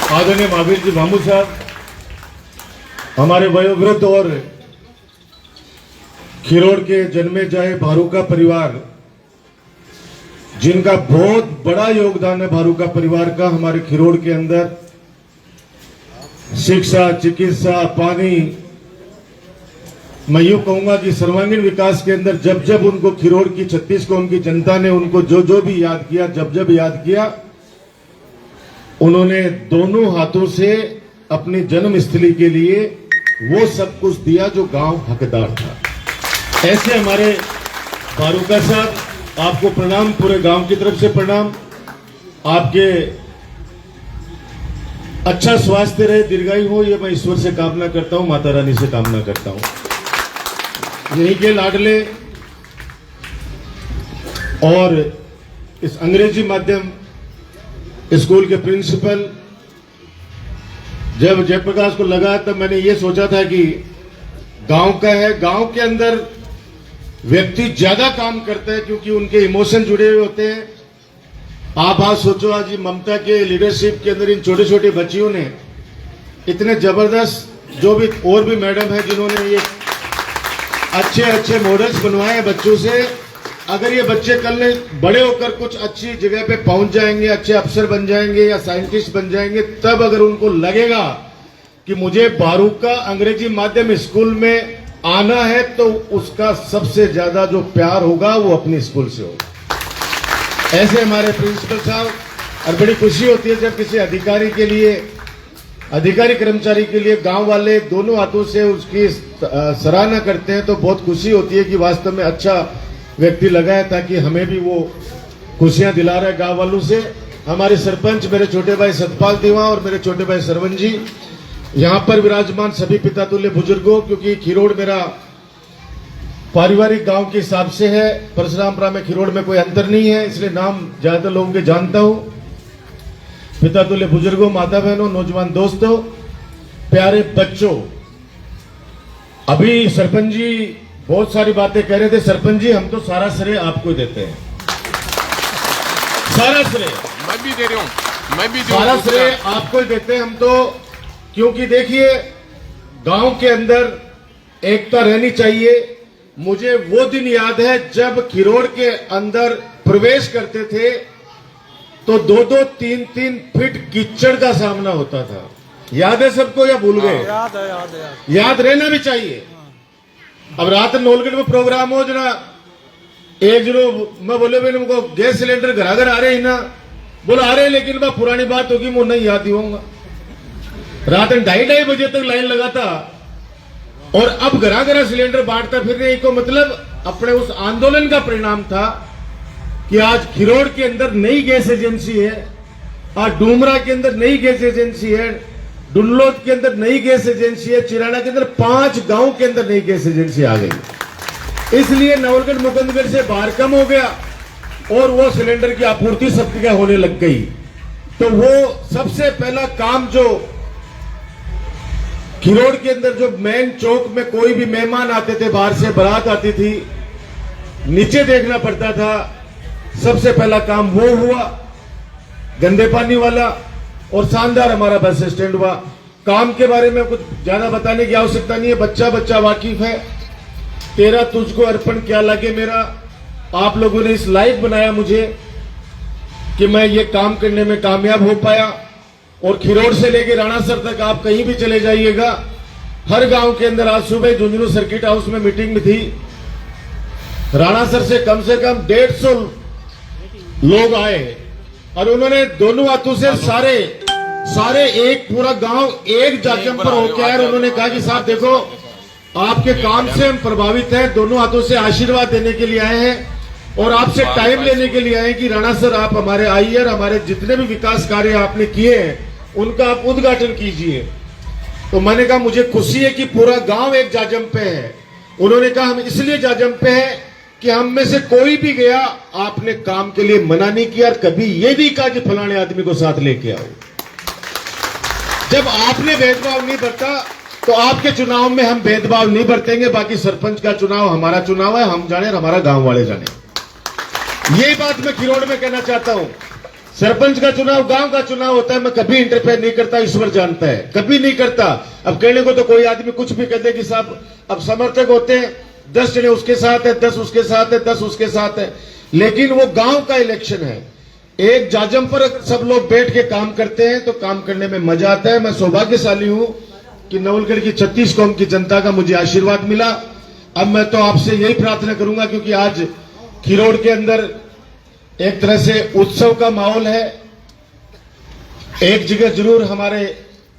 आदरणीय महावीर जी मामू साहब, हमारे वयोवृद्ध और खिरोड़ के जन्मे जाए भारूका परिवार, जिनका बहुत बड़ा योगदान है भारूका परिवार का हमारे खिरोड़ के अंदर, शिक्षा, चिकित्सा, पानी, मैं यूं कहूंगा कि सर्वांगीण विकास के अंदर जब जब उनको खिरोड़ की छत्तीसगढ़ की जनता ने उनको जो जो भी याद किया, जब जब याद किया, उन्होंने दोनों हाथों से अपनी जन्मस्थली के लिए वो सब कुछ दिया जो गांव हकदार था। ऐसे हमारे भारूका साहब, आपको प्रणाम, पूरे गांव की तरफ से प्रणाम। आपके अच्छा स्वास्थ्य रहे, दीर्घायु हो, ये मैं ईश्वर से कामना करता हूं, माता रानी से कामना करता हूं। यहीं के लाडले और इस अंग्रेजी माध्यम स्कूल के प्रिंसिपल, जब जयप्रकाश को लगा तब मैंने ये सोचा था कि गांव का है, गांव के अंदर व्यक्ति ज्यादा काम करते हैं क्योंकि उनके इमोशन जुड़े हुए होते हैं। आप आज सोचो, आज ममता के लीडरशिप के अंदर इन छोटे छोटे बच्चियों ने इतने जबरदस्त, जो भी और भी मैडम है जिन्होंने ये अच्छे अच्छे मॉडल्स बनवाए हैं बच्चों से, अगर ये बच्चे कल बड़े होकर कुछ अच्छी जगह पे पहुंच जाएंगे, अच्छे अफसर बन जाएंगे या साइंटिस्ट बन जाएंगे, तब अगर उनको लगेगा कि मुझे भारूका अंग्रेजी माध्यम स्कूल में आना है, तो उसका सबसे ज्यादा जो प्यार होगा वो अपनी स्कूल से होगा। ऐसे हमारे प्रिंसिपल साहब, और बड़ी खुशी होती है जब किसी अधिकारी के लिए, अधिकारी कर्मचारी के लिए गांव वाले दोनों हाथों से उसकी सराहना करते हैं, तो बहुत खुशी होती है कि वास्तव में अच्छा व्यक्ति लगा है, ताकि हमें भी वो खुशियां दिला रहा है गांव वालों से। हमारे सरपंच मेरे छोटे भाई सतपाल दीवा और मेरे छोटे भाई सरवन जी, यहां पर विराजमान सभी पिता तुल्य बुजुर्गों, क्योंकि खिरोड़ मेरा पारिवारिक गांव के हिसाब से है, परशुरामपुरा में खिरोड़ में कोई अंतर नहीं है, इसलिए नाम ज्यादा लोगों के जानता हूं। पिता तुल्य बुजुर्गों, माता बहनों, नौजवान दोस्तों, प्यारे बच्चों, अभी सरपंच जी बहुत सारी बातें कह रहे थे। सरपंच जी, हम तो सारा श्रेय आपको देते हैं, सारा श्रेय मैं भी दे रहा हूं, मैं भी सारा श्रेय आपको देते हैं हम तो, क्योंकि देखिए गांव के अंदर एकता रहनी चाहिए। मुझे वो दिन याद है जब खिरोड़ के अंदर प्रवेश करते थे तो 2-2, 3-3 फीट कीचड़ का सामना होता था। याद है सबको या भूल गए? याद है, याद है, याद रहना भी चाहिए। अब रात नौलगढ़ में प्रोग्राम हो जना, एक जनो मैं बोले भाई उनको गैस सिलेंडर घर घर आ रहे हैं ना, बोला आ रहे, लेकिन वह पुरानी बात होगी, मुझे नहीं याद ही होगा। रात 2:30 बजे तक लाइन लगा था और अब घरा घरा सिलेंडर बांटता फिर रहे को, मतलब अपने उस आंदोलन का परिणाम था कि आज खिरोड़ के अंदर नई गैस एजेंसी है, आज डूमरा के अंदर नई गैस एजेंसी है, डुनलोद के अंदर नई गैस एजेंसी है, चिराना के अंदर 5 गांव के अंदर नई गैस एजेंसी आ गई। इसलिए नवलगढ़ मुकुंदगढ़ से बाहर कम हो गया और वो सिलेंडर की आपूर्ति सबकी क्या होने लग गई। तो वो सबसे पहला काम जो खिरोड़ के अंदर, जो मेन चौक में कोई भी मेहमान आते थे, बाहर से बारात आती थी, नीचे देखना पड़ता था, सबसे पहला काम वो हुआ, गंदे पानी वाला, और शानदार हमारा बस स्टैंड हुआ। काम के बारे में कुछ ज्यादा बताने की आवश्यकता नहीं है, बच्चा बच्चा वाकिफ है। तेरा तुझको अर्पण क्या लगे मेरा, आप लोगों ने इस लायक बनाया मुझे कि मैं ये काम करने में कामयाब हो पाया। और खिरोड़ से लेके राणासर तक आप कहीं भी चले जाइएगा, हर गांव के अंदर, आज सुबह झुंझुनू सर्किट हाउस में मीटिंग में थी, राणासर से कम 150 लोग आए और उन्होंने दोनों हाथों से सारे एक पूरा गांव एक जाजम पर होकर आए। उन्होंने कहा कि साहब देखो, आपके काम से हम प्रभावित हैं, दोनों हाथों से आशीर्वाद देने के लिए आए हैं और आपसे टाइम लेने के लिए आए हैं कि राणा सर आप हमारे आइए, हमारे जितने भी विकास कार्य आपने किए हैं उनका आप उद्घाटन कीजिए। तो मैंने कहा मुझे खुशी है कि पूरा गांव एक जाजम पे है। उन्होंने कहा हम इसलिए जाजम पे है कि हम में से कोई भी गया, आपने काम के लिए मना नहीं किया, कभी ये नहीं कहा कि फलाने आदमी को साथ लेके आओ। जब आपने भेदभाव नहीं बरता तो आपके चुनाव में हम भेदभाव नहीं बरतेंगे। बाकी सरपंच का चुनाव हमारा चुनाव है, हम जाने और हमारा गांव वाले जाने। यही बात मैं खिरोड़ में कहना चाहता हूं। सरपंच का चुनाव गांव का चुनाव होता है, मैं कभी इंटरफेयर नहीं करता, ईश्वर जानता है, कभी नहीं करता। अब कहने को तो कोई आदमी कुछ भी कहते कि साहब अब समर्थक होते हैं 10 जने उसके साथ है, 10 उसके साथ है, 10 उसके साथ है, लेकिन वो गांव का इलेक्शन है। एक जाजम पर अगर सब लोग बैठ के काम करते हैं तो काम करने में मजा आता है। मैं सौभाग्यशाली हूं कि नवलगढ़ की 36 कौम की जनता का मुझे आशीर्वाद मिला। अब मैं तो आपसे यही प्रार्थना करूंगा, क्योंकि आज खिरोड़ के अंदर एक तरह से उत्सव का माहौल है। एक जगह जरूर हमारे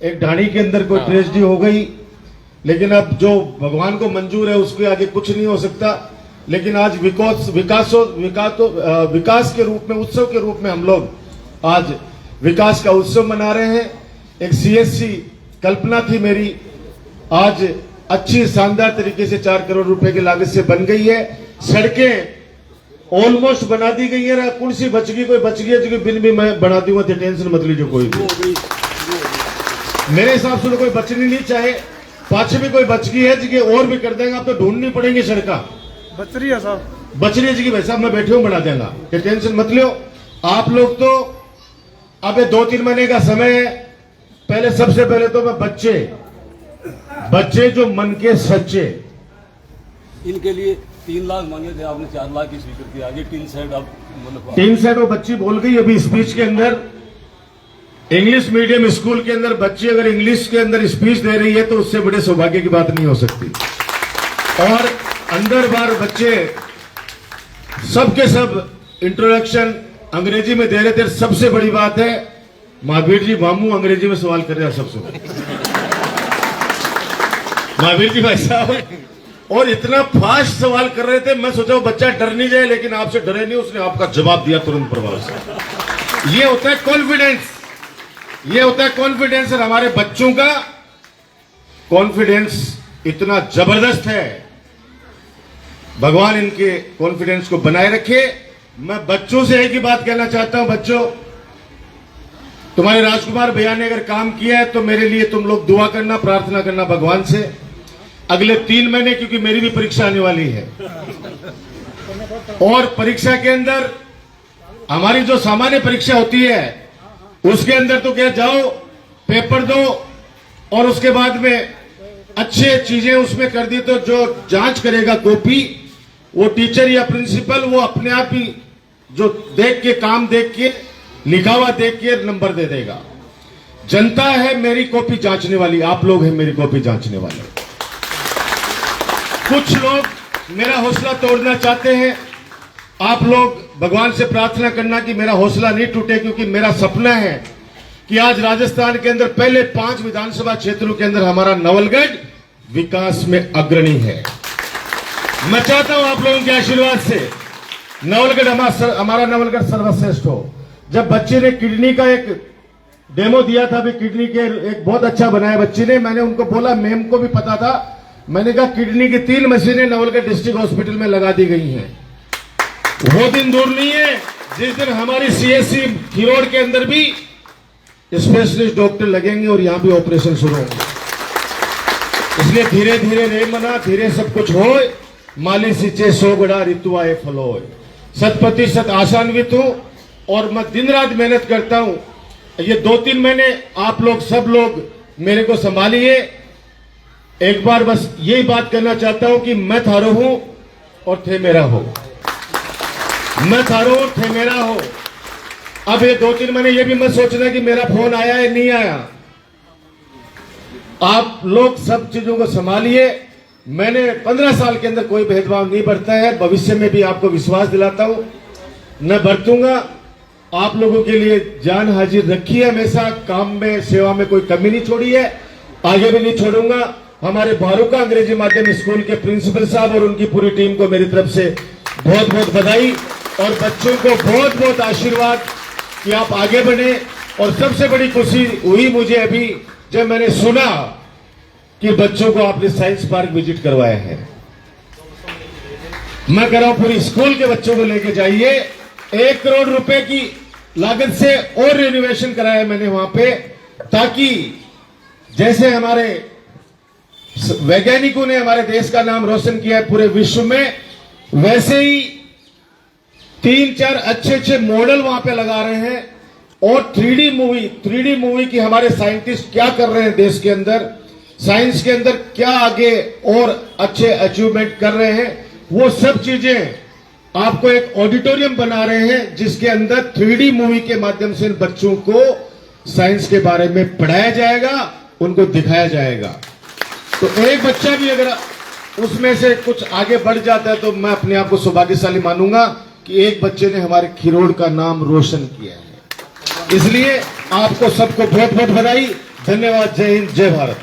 एक ढाणी के अंदर कोई ट्रेजेडी हो गई, लेकिन अब जो भगवान को मंजूर है उसके आगे कुछ नहीं हो सकता। लेकिन आज विकास के रूप में, उत्सव के रूप में हम लोग आज विकास का उत्सव मना रहे हैं। एक सीएससी कल्पना थी मेरी, आज अच्छी शानदार तरीके से 4 करोड़ रुपए की लागत से बन गई है। सड़कें ऑलमोस्ट बना दी गई है, कुर्सी बच गई, कोई बच गई जो बिन भी मैं बना दूंगा, तो टेंशन मत लीजिए कोई भी। मेरे हिसाब से तो कोई बचनी नहीं चाहे, पाछे भी कोई बच गई है जगह और भी कर देंगे। आप तो ढूंढनी पड़ेंगी सड़का, बच रही है साहब, बच रही है जी भाई साहब, मैं बैठे हूं बना देगा, ये टेंशन मत लियो। आप लोग तो अब 2-3 महीने का समय है। पहले सबसे पहले तो मैं बच्चे जो मन के सच्चे, इनके लिए 3 लाख मांगे थे, आपने 4 लाख की स्वीकृति किया। आगे टीन सेट आप मतलब 3 साइड वो बच्ची बोल गई अभी स्पीच के अंदर। इंग्लिश मीडियम स्कूल के अंदर बच्ची अगर इंग्लिश के अंदर स्पीच दे रही है तो उससे बड़े सौभाग्य की बात नहीं हो सकती। और अंदर बाहर बच्चे सबके सब इंट्रोडक्शन अंग्रेजी में दे रहे थे। सबसे बड़ी बात है महावीर जी मामू अंग्रेजी में सवाल कर रहे हैं सबसे महावीर जी भाई साहब, और इतना फास्ट सवाल कर रहे थे, मैं सोचा वो बच्चा डर नहीं जाए, लेकिन आपसे डरे नहीं, उसने आपका जवाब दिया तुरंत प्रभाव से। ये होता है कॉन्फिडेंस, ये होता है कॉन्फिडेंस। और हमारे बच्चों का कॉन्फिडेंस इतना जबरदस्त है, भगवान इनके कॉन्फिडेंस को बनाए रखे। मैं बच्चों से एक ही बात कहना चाहता हूं, बच्चों तुम्हारे राजकुमार भैया ने अगर काम किया है तो मेरे लिए तुम लोग दुआ करना, प्रार्थना करना भगवान से अगले 3 महीने, क्योंकि मेरी भी परीक्षा आने वाली है। और परीक्षा के अंदर हमारी जो सामान्य परीक्षा होती है उसके अंदर तो क्या, जाओ पेपर दो और उसके बाद में अच्छे चीजें उसमें कर दी तो जो जांच करेगा कॉपी, वो टीचर या प्रिंसिपल, वो अपने आप ही जो देख के, काम देख के, लिखा हुआ देख के नंबर दे देगा। जनता है मेरी कॉपी जांचने वाली, आप लोग हैं मेरी कॉपी जांचने वाले। कुछ लोग मेरा हौसला तोड़ना चाहते हैं, आप लोग भगवान से प्रार्थना करना कि मेरा हौसला नहीं टूटे, क्योंकि मेरा सपना है कि आज राजस्थान के अंदर पहले 5 विधानसभा क्षेत्रों के अंदर हमारा नवलगढ़ विकास में अग्रणी है। मैं चाहता हूं आप लोगों के आशीर्वाद से नवलगढ़ हमारा नवलगढ़ सर्वश्रेष्ठ हो। जब बच्चे ने किडनी का एक डेमो दिया था, अभी किडनी के एक बहुत अच्छा बनाया बच्चे ने, मैंने उनको बोला, मैम को भी पता था, मैंने कहा किडनी की 3 मशीनें नवलगढ़ डिस्ट्रिक्ट हॉस्पिटल में लगा दी गई हैं। वो दिन दूर नहीं है जिस दिन हमारी सीएससी खिरोड़ के अंदर भी स्पेशलिस्ट डॉक्टर लगेंगे और यहां भी ऑपरेशन शुरू होंगे। इसलिए धीरे धीरे रे मना, धीरे सब कुछ हो। माली सिंचे 100 गड़ा ऋतु आए फलोय, 100% आशान्वित हूं और मैं दिन रात मेहनत करता हूं। ये 2-3 महीने आप लोग सब लोग मेरे को संभालिए। एक बार बस यही बात करना चाहता हूं कि मैं थारो हूं और थे मेरा हो, मैं थारो हूं, थे मेरा हो। अब ये 2-3 महीने ये भी मत सोचना कि मेरा फोन आया है नहीं आया। आप लोग सब चीजों को संभालिए। मैंने 15 साल के अंदर कोई भेदभाव नहीं बरता है, भविष्य में भी आपको विश्वास दिलाता हूं न बरतूंगा। आप लोगों के लिए जान हाजिर रखी है, हमेशा काम में, सेवा में कोई कमी नहीं छोड़ी है, आगे भी नहीं छोड़ूंगा। हमारे भारुका अंग्रेजी माध्यम स्कूल के प्रिंसिपल साहब और उनकी पूरी टीम को मेरी तरफ से बहुत बहुत बधाई और बच्चों को बहुत बहुत आशीर्वाद कि आप आगे बढ़े। और सबसे बड़ी खुशी हुई मुझे अभी जब मैंने सुना कि बच्चों को आपने साइंस पार्क विजिट करवाया है। मैं कह रहा हूं पूरी स्कूल के बच्चों को लेके जाइए। 1 करोड़ रुपए की लागत से और रिनोवेशन कराया मैंने वहां पे, ताकि जैसे हमारे वैज्ञानिकों ने हमारे देश का नाम रोशन किया है पूरे विश्व में, वैसे ही 3-4 अच्छे मॉडल वहां पे लगा रहे हैं और 3D मूवी की हमारे साइंटिस्ट क्या कर रहे हैं देश के अंदर, साइंस के अंदर क्या आगे और अच्छे अचीवमेंट कर रहे हैं, वो सब चीजें आपको एक ऑडिटोरियम बना रहे हैं जिसके अंदर 3D मूवी के माध्यम से इन बच्चों को साइंस के बारे में पढ़ाया जाएगा, उनको दिखाया जाएगा। तो एक बच्चा भी अगर उसमें से कुछ आगे बढ़ जाता है तो मैं अपने आप को सौभाग्यशाली मानूंगा कि एक बच्चे ने हमारे खिरोड़ का नाम रोशन किया है। इसलिए आपको सबको बहुत बहुत बधाई, धन्यवाद, जय हिंद, जय भारत।